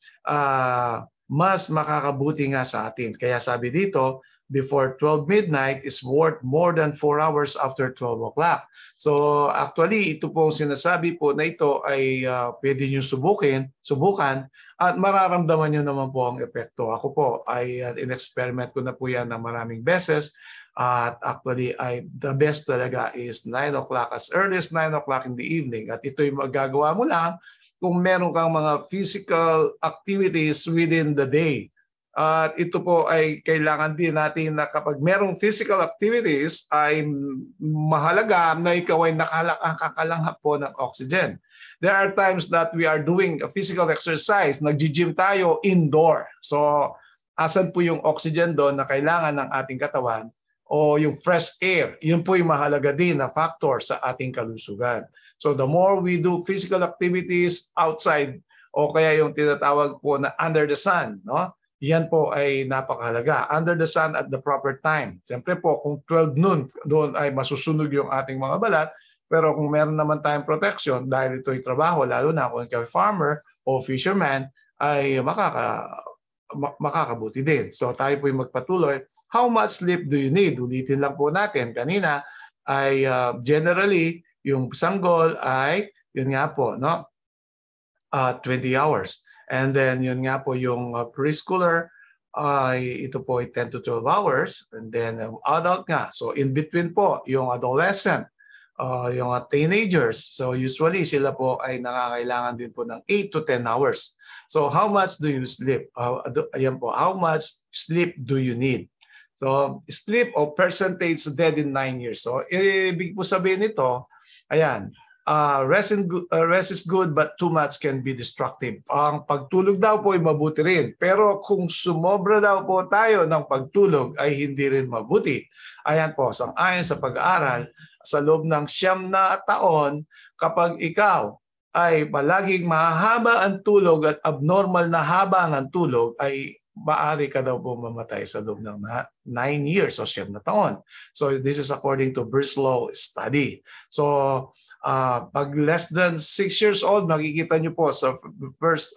Speaker 1: Mas makakabuti nga sa atin. Kaya sabi dito, before 12 midnight is worth more than 4 hours after 12 o'clock. So actually, ito po sinasabi po na ito ay pwede nyo subukan at mararamdaman nyo naman po ang epekto. Ako po ay in-experiment ko na po yan ng maraming beses at actually ay the best talaga is 9 o'clock, as early as 9 o'clock in the evening. At ito'y magagawa mo lang kung meron kang mga physical activities within the day. At ito po ay kailangan din natin na kapag merong physical activities ay mahalaga na ikaw ay nakakalanghap po ng oxygen. There are times that we are doing a physical exercise, nag-gym tayo indoor. So asan po yung oxygen doon na kailangan ng ating katawan o yung fresh air? Yun po yung mahalaga din na factor sa ating kalusugan. So the more we do physical activities outside o kaya yung tinatawag po na under the sun, no? Yan po ay napakahalaga. Under the sun at the proper time. Siyempre po, kung 12 noon, doon ay masusunog yung ating mga balat. Pero kung meron naman tayong protection, dahil ito'y trabaho, lalo na kung ikaw farmer o fisherman, ay makakabuti din. So tayo po'y magpatuloy. How much sleep do you need? Ulitin lang po natin. Kanina ay generally, yung sanggol ay, yun nga po, no? 20 hours. And then yun nga po yung preschooler, ito po ay 10 to 12 hours. And then adult nga. So in between po, yung adolescent, yung teenagers. So usually sila po ay nangangailangan din po ng 8 to 10 hours. So how much do you sleep? Ayan po, how much sleep do you need? So, sleep o percentage dead in 9 years. So, ibig po sabihin nito, ayan, rest is good but too much can be destructive. Ang pagtulog daw po ay mabuti rin. Pero kung sumobra daw po tayo ng pagtulog ay hindi rin mabuti. Ayan po, sang-ayon sa pag-aaral, sa loob ng 9 na taon, kapag ikaw ay palaging mahaba ang tulog at abnormal na haba ang tulog, ay maaari ka daw po mamatay sa loob ng 9 years o 7 na taon. So this is according to Breslow study. So pag less than 6 years old, makikita nyo po sa first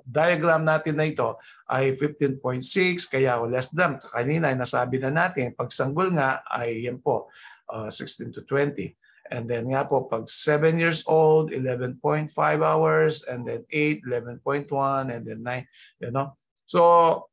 Speaker 1: diagram natin na ito ay 15.6, kaya less than. Kanina ay nasabi na natin, pag sanggol nga ay yan po, 16 to 20. And then nga po, pag 7 years old, 11.5 hours, and then 8, 11.1, and then 9, you know. So,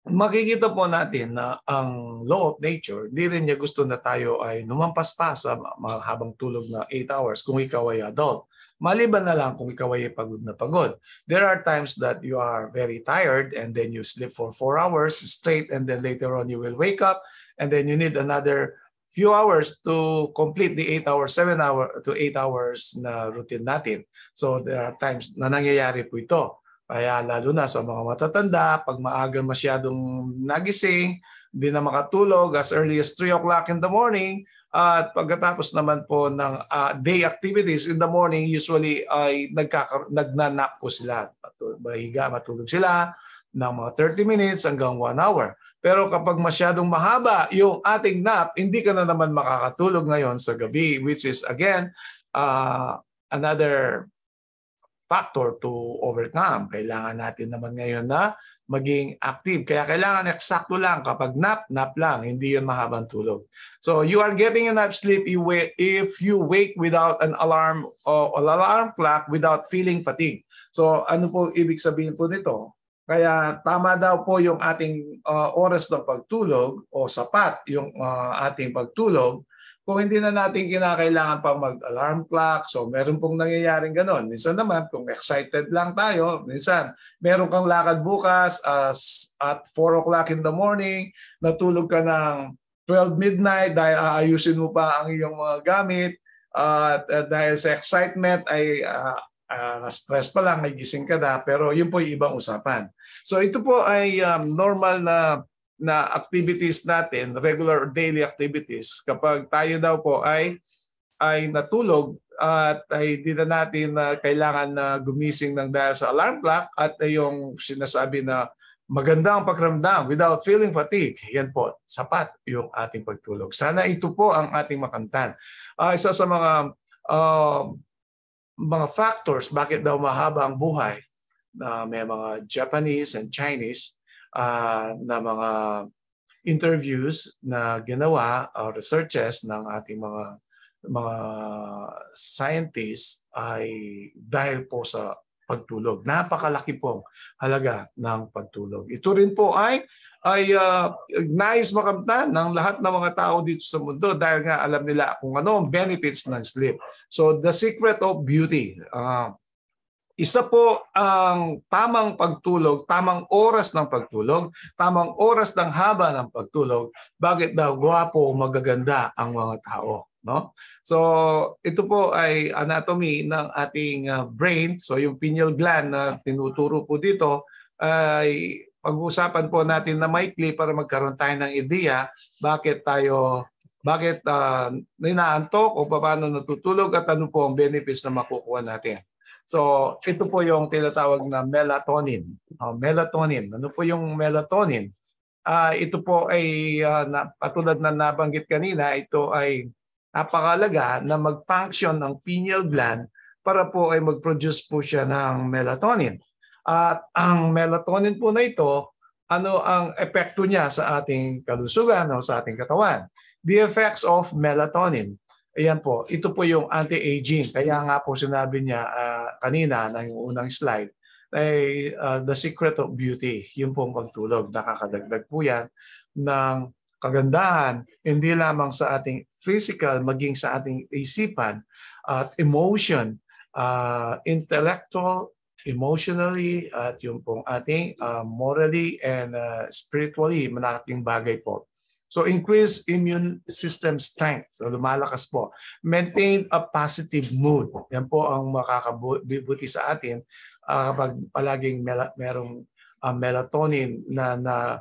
Speaker 1: makikita po natin na ang law of nature, hindi rin niya gusto na tayo ay lumampas pa sa mahabang tulog na 8 hours kung ikaw ay adult. Maliban na lang kung ikaw ay pagod na pagod. There are times that you are very tired and then you sleep for 4 hours straight and then later on you will wake up and then you need another few hours to complete the 8 hours, 7 hours to 8 hours na routine natin. So there are times na nangyayari po ito. Kaya lalo na sa mga matatanda, pag maaga masyadong nagising, hindi na makatulog as early as 3 o'clock in the morning, at pagkatapos naman po ng day activities in the morning, usually ay nagnanap po sila. Matulog sila ng mga 30 minutes hanggang 1 hour. Pero kapag masyadong mahaba yung ating nap, hindi ka na naman makakatulog ngayon sa gabi, which is again, another factor to overcome. Kailangan natin naman ngayon na maging active. Kaya kailangan eksakto lang. Kapag nap lang. Hindi yan mahabang tulog. So you are getting enough sleep if you wake without an alarm or alarm clock without feeling fatigue. So ano po ibig sabihin po nito? Kaya tama daw po yung ating oras ng pagtulog o sapat yung ating pagtulog kung hindi na natin kinakailangan pa mag-alarm clock. So meron pong nangyayaring ganon. Minsan naman kung excited lang tayo, minsan meron kang lakad bukas at 4 o'clock in the morning, natulog ka ng 12 midnight dahil aayusin mo pa ang iyong mga gamit at dahil sa excitement ay stress pa lang, may gising ka na, pero yun po yung ibang usapan. So ito po ay normal na activities natin, regular daily activities. Kapag tayo daw po ay natulog at ay di na natin kailangan na gumising ng dahil sa alarm clock at yung sinasabi na maganda ang pakiramdam without feeling fatigue, yan po, sapat yung ating pagtulog. Sana ito po ang ating makamtan. Isa sa mga factors bakit daw mahaba ang buhay na may mga Japanese and Chinese na mga interviews na ginawa o researches ng ating mga scientists ay dahil po sa pagtulog. Napakalaki pong halaga ng pagtulog. Ito rin po ay nais makamtan ng lahat ng mga tao dito sa mundo dahil nga alam nila kung ano ang benefits ng sleep. So the secret of beauty. Isa po ang tamang pagtulog, tamang oras ng pagtulog, tamang oras ng haba ng pagtulog. Bakit daw gwapo, magaganda ang mga tao? No? So ito po ay anatomy ng ating brain. So yung pineal gland na tinuturo po dito ay pag-uusapan po natin na maikli para magkaroon tayo ng ideya bakit ninaantok o paano natutulog at ano po ang benefits na makukuha natin. So, ito po yung tinatawag na melatonin. Melatonin. Ano po yung melatonin? Ito po ay, katulad na nabanggit kanina, ito ay napakalaga na mag-function ng pineal gland para po ay mag-produce po siya ng melatonin. At ang melatonin po na ito, ano ang epekto niya sa ating kalusugan o sa ating katawan? The effects of melatonin. Ayan po, ito po yung anti-aging. Kaya nga po sinabi niya kanina na yung unang slide, ay the secret of beauty. Yung pong pagtulog. Nakakadagdag po yan ng kagandahan, hindi lamang sa ating physical, maging sa ating isipan at emotion, intellectual, emotionally, at yung pong ating morally and spiritually, malaking bagay po So increase immune system strength. So lumalakas po. Maintain a positive mood. Yan po ang makakabuti sa atin kapag palaging merong melatonin na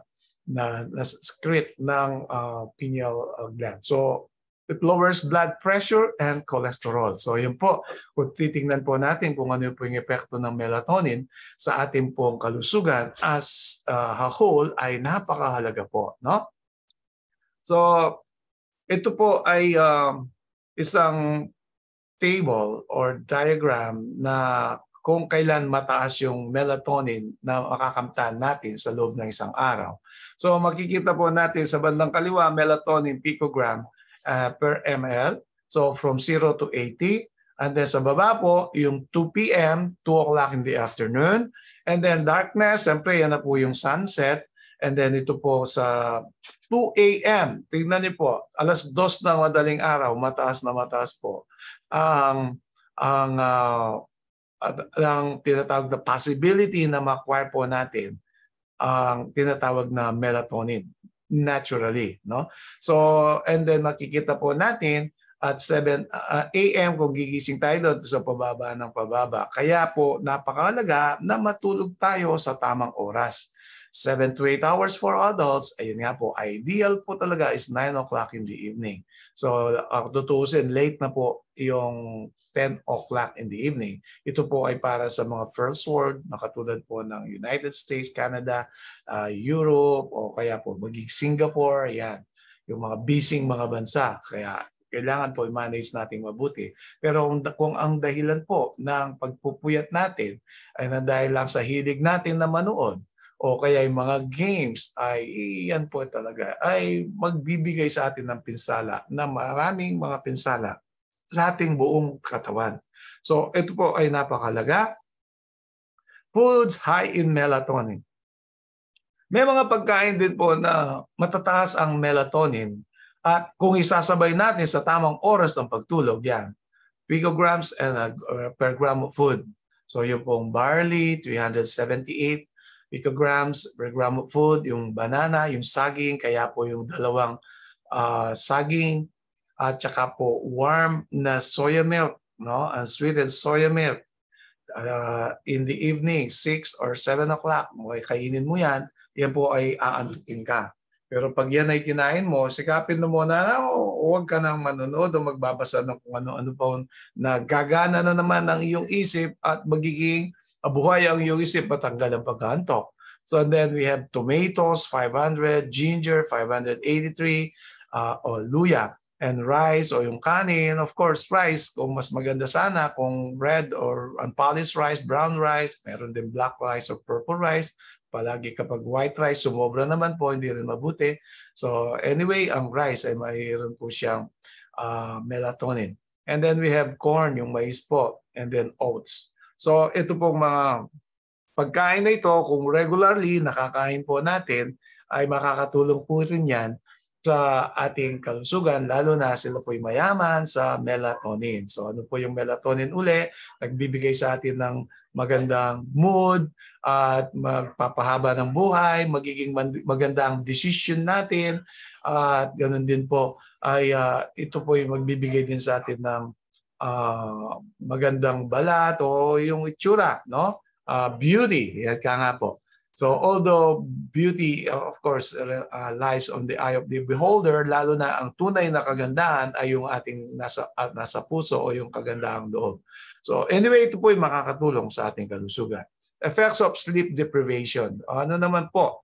Speaker 1: secrete ng pineal gland. So it lowers blood pressure and cholesterol. So yun po, kung titingnan po natin kung ano po yung epekto ng melatonin sa ating pong kalusugan as a whole ay napakahalaga po, no? So ito po ay isang table or diagram na kung kailan mataas yung melatonin na makakamtan natin sa loob ng isang araw. So makikita po natin sa bandang kaliwa, melatonin picogram per ml. So from 0 to 80. And then sa baba po, yung 2 p.m., 2 o'clock in the afternoon. And then darkness, siyempre yan na po yung sunset. And then ito po sa 2 a.m., tingnan niyo po, alas 2 ng madaling araw, mataas na mataas po ang tinatawag na possibility na ma-acquire po natin ang tinatawag na melatonin naturally, no? So, and then makikita po natin at 7 a.m. kung gigising tayo doon sa pababa ng pababa. Kaya po napakahalaga na matulog tayo sa tamang oras. 7 to 8 hours for adults, ayun nga po, ideal po talaga is 9 o'clock in the evening. So, tutuusin, late na po yung 10 o'clock in the evening. Ito po ay para sa mga first world, na katulad po ng United States, Canada, Europe, o kaya po maging Singapore, yan. Yung mga busy mga bansa. Kaya kailangan po i-manage natin mabuti. Pero kung ang dahilan po ng pagpupuyat natin ay na dahil lang sa hilig natin na manood, o kaya yung mga games ay yan po talaga ay magbibigay sa atin ng pinsala na maraming mga pinsala sa ating buong katawan. So ito po ay napakahalaga. Foods high in melatonin. May mga pagkain din po na matataas ang melatonin at kung isasabay natin sa tamang oras ng pagtulog, yan, picograms and per gram of food. So yung pong barley, 378 picograms per gram of food, yung banana, yung saging, kaya po yung dalawang saging at saka po warm na soya milk, no? Unsweetened soya milk. In the evening, 6 or 7 o'clock, kainin mo yan, yan po ay aantukin ka. Pero pag yan ay kinain mo, sikapin mo muna, huwag ka nang manonood o magbabasa ng kung ano-ano pa na gagana na naman ang iyong isip at magiging buhay ang iyong isip at tanggal ang pagkaantok. So then we have tomatoes, 500, ginger, 583, o luya, and rice o yung kanin. Of course, rice, kung mas maganda sana, kung red or unpolished rice, brown rice, meron din black rice or purple rice. Palagi kapag white rice, sumobra naman po, hindi rin mabuti. So anyway, ang rice ay mayroon po siyang melatonin. And then we have corn, yung mais po, and then oats. So ito pong mga pagkain na ito, kung regularly nakakain po natin, ay makakatulong po rin yan sa ating kalusugan, lalo na sila po'y mayaman sa melatonin. So ano po yung melatonin uli? Nagbibigay sa atin ng magandang mood at magpapahaba ng buhay, magiging maganda ang decision natin at ganoon din po ay ito po yung magbibigay din sa atin ng magandang balat o yung itsura, no? Beauty, yan ka nga po. So although beauty, of course, lies on the eye of the beholder, lalo na ang tunay na kagandahan ay yung ating nasa puso o yung kagandahang loob. So anyway, ito po ay makakatulong sa ating kalusugan. Effects of sleep deprivation. Ano naman po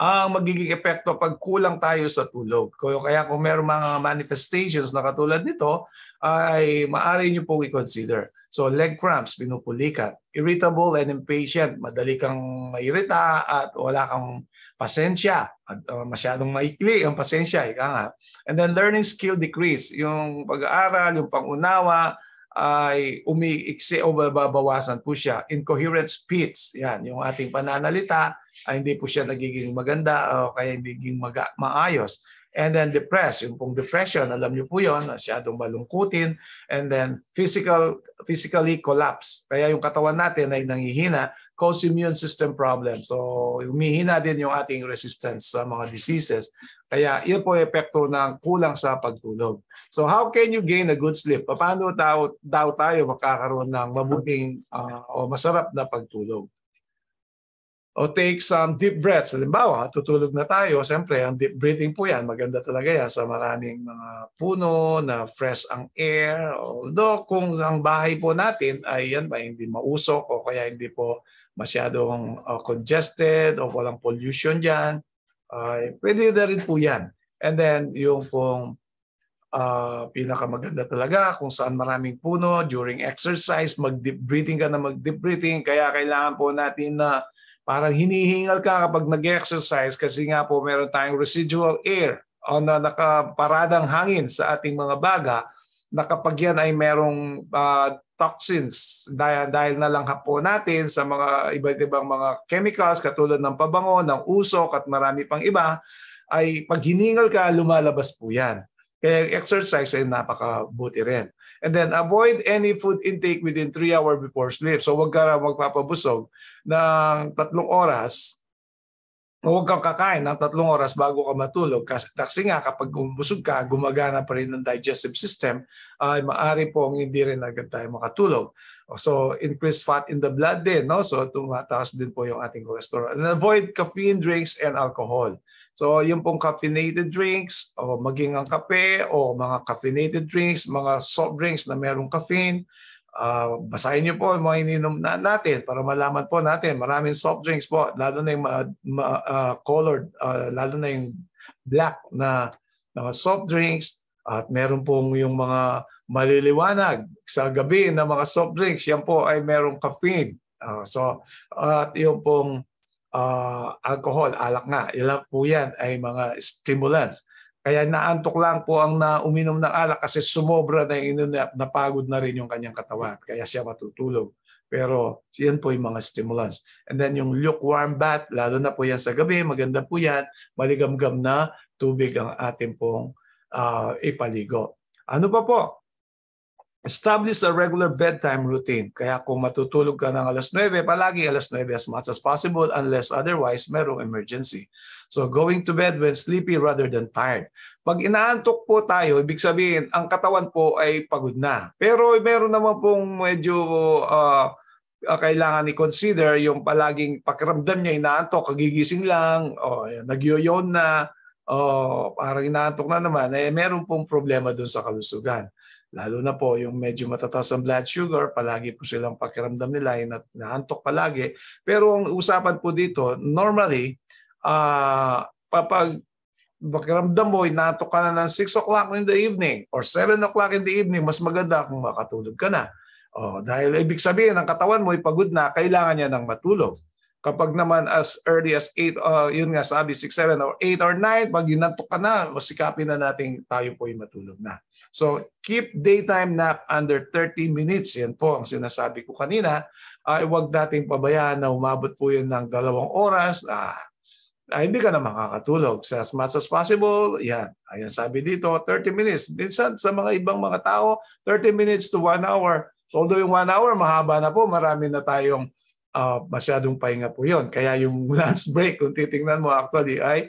Speaker 1: ang magiging epekto pag kulang tayo sa tulog? Kaya kung meron mga manifestations na katulad nito, ay maaari nyo pong i-consider. So leg cramps, pinupulikat, irritable and impatient, madali kang mairita at wala kang pasensya, at masyadong maikli ang pasensya, ika nga. And then learning skill decrease, yung pag-aaral, yung pangunawa ay umiiksi o babawasan po siya. Incoherent speech, yan, yung ating pananalita ay hindi po siya nagiging maganda o kaya hindi nagiging maayos. And then depressed, yung pong depression, alam niyo po yun, masyadong malungkutin. And then physically collapse. Kaya yung katawan natin ay nanghihina cause immune system problems. So humihina din yung ating resistance sa mga diseases. Kaya yun po epekto ng kulang sa pagtulog. So how can you gain a good sleep? Paano daw tayo makakaroon ng mabuting o masarap na pagtulog? O take some deep breaths. Halimbawa, tutulog na tayo. Siyempre, ang deep breathing po yan. Maganda talaga yan sa maraming mga puno na fresh ang air. Although kung ang bahay po natin ay yan ba, hindi mausok o kaya hindi po masyadong congested o walang pollution dyan, pwede na rin po yan. And then, yung pong pinakamaganda talaga kung saan maraming puno during exercise, mag-deep breathing ka na mag-deep breathing. Kaya kailangan po natin na parang hinihingal ka kapag nag-exercise kasi nga po meron tayong residual air o na nakaparadang hangin sa ating mga baga na kapag yan ay merong toxins dahil na lang po natin sa mga iba't ibang mga chemicals katulad ng pabango, ng usok at marami pang iba, ay pag hiningal ka, lumalabas po yan. Kaya exercise ay napakabuti rin. And then avoid any food intake within 3 hours before sleep. So huwag ka magpapabusog ng 3 oras. Huwag kang kakain ng 3 oras bago ka matulog. Kasi nga kapag busog ka, gumagana pa rin ng digestive system, ay maaari pong hindi rin agad tayo makatulog. So increased fat in the blood din. No? So tumataas din po yung ating cholesterol. And avoid caffeine drinks and alcohol. So yung pong caffeinated drinks o maging ang kape o mga caffeinated drinks, mga soft drinks na merong caffeine, basahin niyo po yung mga ininom natin para malaman po natin. Maraming soft drinks po, lalo na yung colored, lalo na yung black na soft drinks at meron pong yung mga maliliwanag sa gabi na mga soft drinks, yan po ay merong caffeine. At yung pong alcohol, alak nga, ilan po yan ay mga stimulants. Kaya naantok lang po ang uminom ng alak kasi sumobra na yung inom at napagod na rin yung kanyang katawan. Kaya siya matutulog. Pero yan po yung mga stimulants. And then yung lukewarm bath, lalo na po yan sa gabi, maganda po yan, maligamgam na tubig ang ating pong ipaligo. Ano pa po? Establish a regular bedtime routine. Kaya kung matutulog ka ng alas 9, palagi alas 9 as much as possible unless otherwise merong emergency. So going to bed when sleepy rather than tired. Pag inaantok po tayo, ibig sabihin ang katawan po ay pagod na. Pero meron naman pong medyo kailangan i-consider yung palaging pakiramdam niya inaantok, kagigising lang, o nagyoyon na, o parang inaantok na naman, meron pong problema dun sa kalusugan. Lalo na po yung medyo matataas ang blood sugar, palagi po silang pakiramdam nila ay naantok palagi. Pero ang usapan po dito, normally, kapag pakiramdam mo, naantok ka na ng 6 o'clock in the evening or 7 o'clock in the evening, mas maganda kung makatulog ka na. Dahil ibig sabihin, ang katawan mo ay pagod na, kailangan niya ng matulog. Kapag naman as early as 8, yun nga sabi 6, 7 or 8 or 9, pag ginantok ka na, masikapin na natin tayo po ay matulog na. So keep daytime nap under 30 minutes. Yan po ang sinasabi ko kanina. Huwag nating pabayaan na umabot po yun ng 2 oras. Hindi ka na makakatulog. So as much as possible, yan. Ayan sabi dito, 30 minutes. Minsan sa mga ibang mga tao, 30 minutes to 1 hour. So, although yung 1 hour, mahaba na po, marami na tayong masyadong pahinga po yun. Kaya yung lunch break, kung titingnan mo actually, ay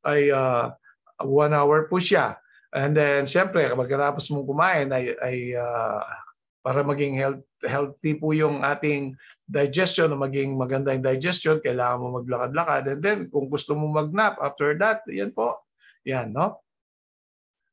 Speaker 1: 1 hour po siya. And then, siyempre, kapag katapos mong kumain, para maging healthy po yung ating digestion, o maging maganda yung digestion, kailangan mo maglakad-lakad. And then, kung gusto mo mag-nap, after that, yan po. Yan, no?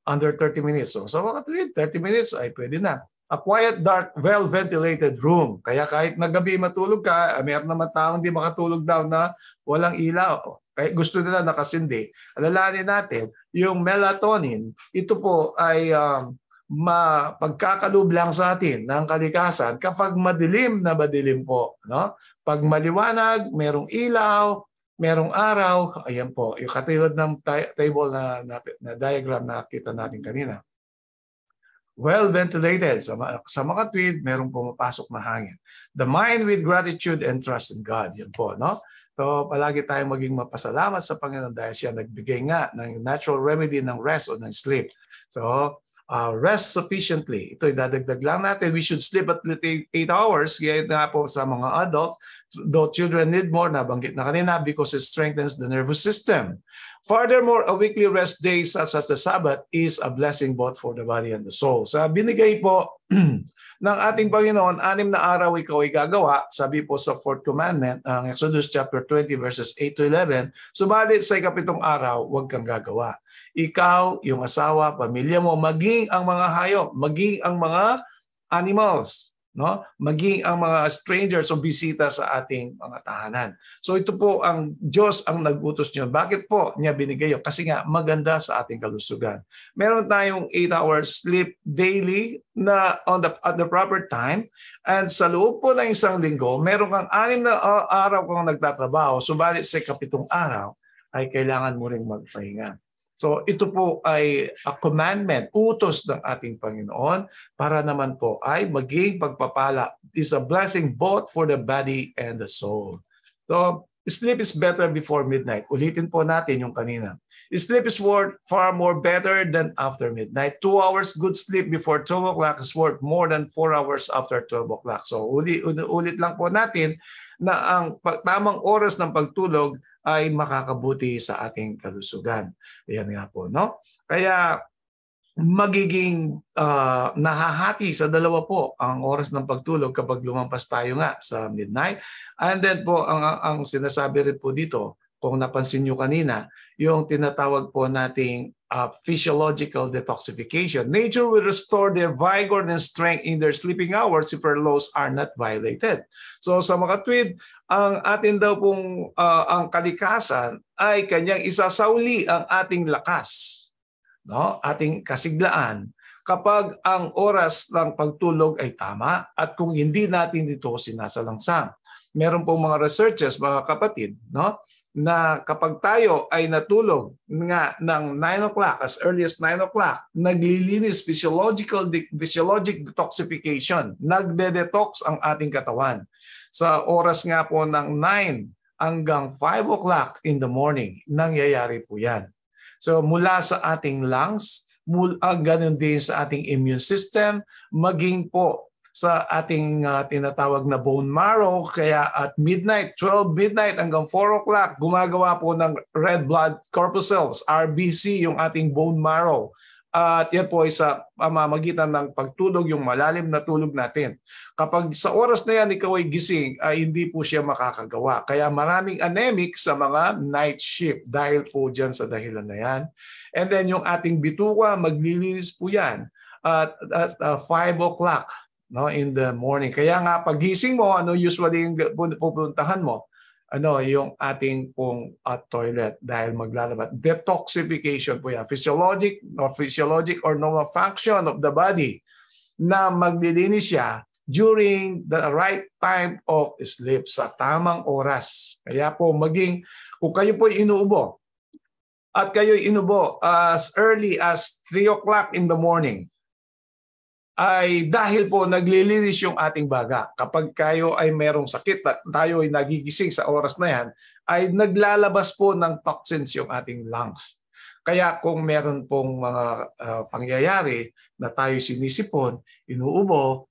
Speaker 1: Under 30 minutes. So mga 30 minutes ay pwede na. A quiet, dark, well-ventilated room. Kaya kahit na gabi matulog ka, mayroon naman taong hindi makatulog daw na walang ilaw. Kaya gusto nila nakasindi. Alalahanin natin, yung melatonin, ito po ay pagkakaloob lang sa atin ng kalikasan kapag madilim na madilim po. No? Pag maliwanag, merong ilaw, merong araw, ayan po, yung katulad ng table na diagram na kita natin kanina. Well ventilated. Sa mga tweed, merong pumapasok na hangin. The mind with gratitude and trust in God. Yan po, no? So, palagi tayong maging mapasalamat sa Panginoon dahil siya nagbigay nga ng natural remedy ng rest o ng sleep. So, rest sufficiently. Ito, idadagdag lang natin. We should sleep at least 8 hours. Kaya nga po sa mga adults, though children need more, nabanggit na kanina, because it strengthens the nervous system. Furthermore, a weekly rest day such as the Sabbath is a blessing both for the body and the soul. So binigay po ng ating Panginoon, 6 na araw ikaw ay gagawa, sabi po sa 4th commandment, ang Exodus chapter 20 verses 8 to 11, subalit sa 7th araw, huwag kang gagawa. Ikaw, yung asawa, pamilya mo, maging ang mga hayop, maging ang mga animals, no? Maging ang mga strangers o bisita sa ating mga tahanan. So ito po ang Diyos ang nag-utos niyo. Bakit po niya binigay yun? Kasi nga maganda sa ating kalusugan. Meron tayong 8 hours sleep daily na at the proper time, and sa loob po ng isang linggo, meron kang 6 na araw kang nagtatrabaho, subalit sa 7th araw ay kailangan mo ring magpahinga. So ito po ay a commandment, utos ng ating Panginoon para naman po ay maging pagpapala. It is a blessing both for the body and the soul. So sleep is better before midnight. Ulitin po natin yung kanina. Sleep is far more better than after midnight. 2 hours good sleep before 12 o'clock is worth more than 4 hours after 12 o'clock. So ulit lang po natin na ang tamang oras ng pagtulog ay makakabuti sa ating kalusugan. Ayan nga po, no? Kaya magiging nahahati sa dalawa po ang oras ng pagtulog kapag lumampas tayo nga sa midnight. And then po, ang sinasabi rin po dito, kung napansin nyo kanina, yung tinatawag po nating physiological detoxification. Nature will restore their vigor and strength in their sleeping hours if their laws are not violated. So sa mga tweed, ang atin daw pong ang kalikasan ay kanyang isasauli ang ating lakas, no? Ating kasiglaan kapag ang oras ng pagtulog ay tama at kung hindi natin ito sinasalangsang. Meron pong mga researchers, mga kapatid, no, na kapag tayo ay natulog nga ng 9 o'clock, as early as 9 o'clock, naglilinis physiologic detoxification. Nagde-detox ang ating katawan. Sa oras nga po ng 9 hanggang 5 o'clock in the morning, nangyayari po yan. So mula sa ating lungs, ganun din sa ating immune system, maging po sa ating tinatawag na bone marrow, kaya at midnight, 12 midnight hanggang 4 o'clock, gumagawa po ng red blood corpuscles, RBC, yung ating bone marrow. At yan po ay sa pamamagitan ng pagtulog, yung malalim na tulog natin. Kapag sa oras na yan ikaw ay gising, ay hindi po siya makakagawa. Kaya maraming anemic sa mga night shift dahil po dyan sa dahilan na yan. And then yung ating bituka, maglilinis po yan at 5 o'clock, no, in the morning. Kaya nga pagising mo, ano usually yung pupuntahan mo? Ano yung ating pong toilet dahil maglalabat. Detoxification po yan. Physiologic or normal function of the body na maglilinis siya during the right time of sleep, sa tamang oras. Kaya po kung kayo po inuubo at kayo inubo as early as 3 o'clock in the morning, ay dahil po naglilinis yung ating baga. Kapag kayo ay merong sakit at tayo ay nagigising sa oras na yan, ay naglalabas po ng toxins yung ating lungs. Kaya kung meron pong mga pangyayari na tayo sinisipon, inuubo,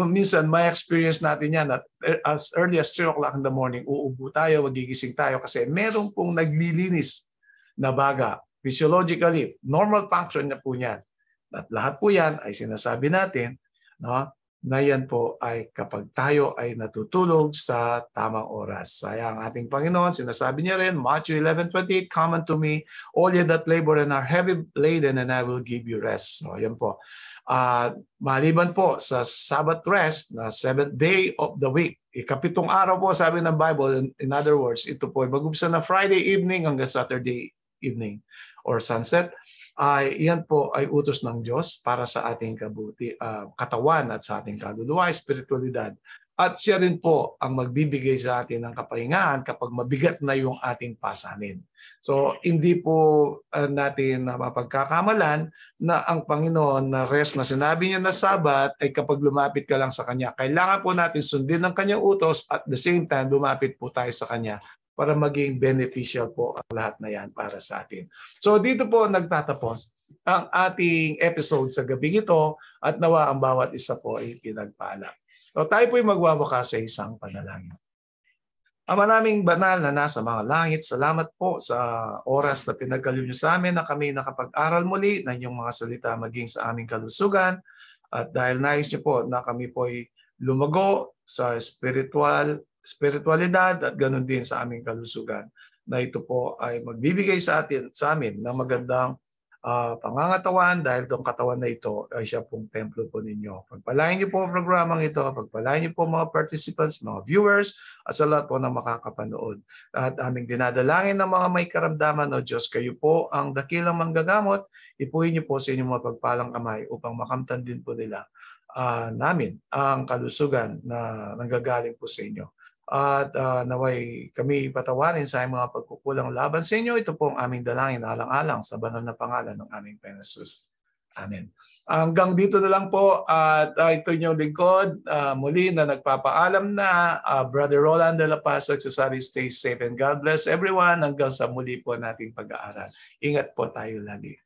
Speaker 1: minsan may experience natin yan at as early as 3 o'clock in the morning, uubo tayo, magigising tayo kasi meron pong naglilinis na baga. Physiologically, normal function na po niyan. At lahat po yan ay sinasabi natin, no, na yan po ay kapag tayo ay natutulog sa tamang oras. Kaya ang ating Panginoon, sinasabi niya rin, Matthew 11:28, "Come unto me, all ye that labor and are heavy laden, and I will give you rest." So yan po. Maliban po sa Sabbath rest, na 7th day of the week, 7th araw po sabi ng Bible, in other words, ito po ay mag-umpisa na Friday evening hanggang Saturday evening or sunset. Yan po ay utos ng Diyos para sa ating katawan at sa ating kaluluwa, espiritualidad. At siya rin po ang magbibigay sa atin ng kapahingahan kapag mabigat na yung ating pasanin. So hindi po natin mapagkakamalan na ang Panginoon na rest na sinabi niya na Sabat ay kapag lumapit ka lang sa Kanya. Kailangan po natin sundin ang Kanyang utos at the same time lumapit po tayo sa Kanya para maging beneficial po ang lahat na yan para sa atin. So dito po nagtatapos ang ating episode sa gabing ito at nawa ang bawat isa po ay pinagpala. So tayo po ay magwawakas sa isang panalangin. Ama naming banal na nasa mga langit, salamat po sa oras na pinagkaloob niyo sa amin na kami nakapag-aral muli ng inyong mga salita maging sa aming kalusugan. At dahil nais niyo po na kami po ay lumago sa spiritualidad at ganoon din sa aming kalusugan, na ito po ay magbibigay sa amin ng magandang pangangatawan dahil itong katawan na ito ay siya pong templo po ninyo. Pagpalain niyo po ang programang ito, pagpalain niyo po mga participants, mga viewers, at sa lahat po ng makakapanood. At aming dinadalangin ng mga may karamdaman, o Diyos, kayo po ang dakilang manggagamot, ipuhin niyo po sa inyong mga pagpalang kamay upang makamtan din po nila namin ang kalusugan na nanggagaling po sa inyo. At naway kami patawarin sa aming mga pagkukulang laban sa inyo. Ito po ang aming dalangin alang-alang sa banal na pangalan ng aming Panginoon Jesus. Amen. Hanggang dito na lang po at ito inyong lingkod muli na nagpapaalam na Brother Roland de la Paz nagsasabi, stay safe and God bless everyone hanggang sa muli po nating pag-aaral. Ingat po tayo lagi.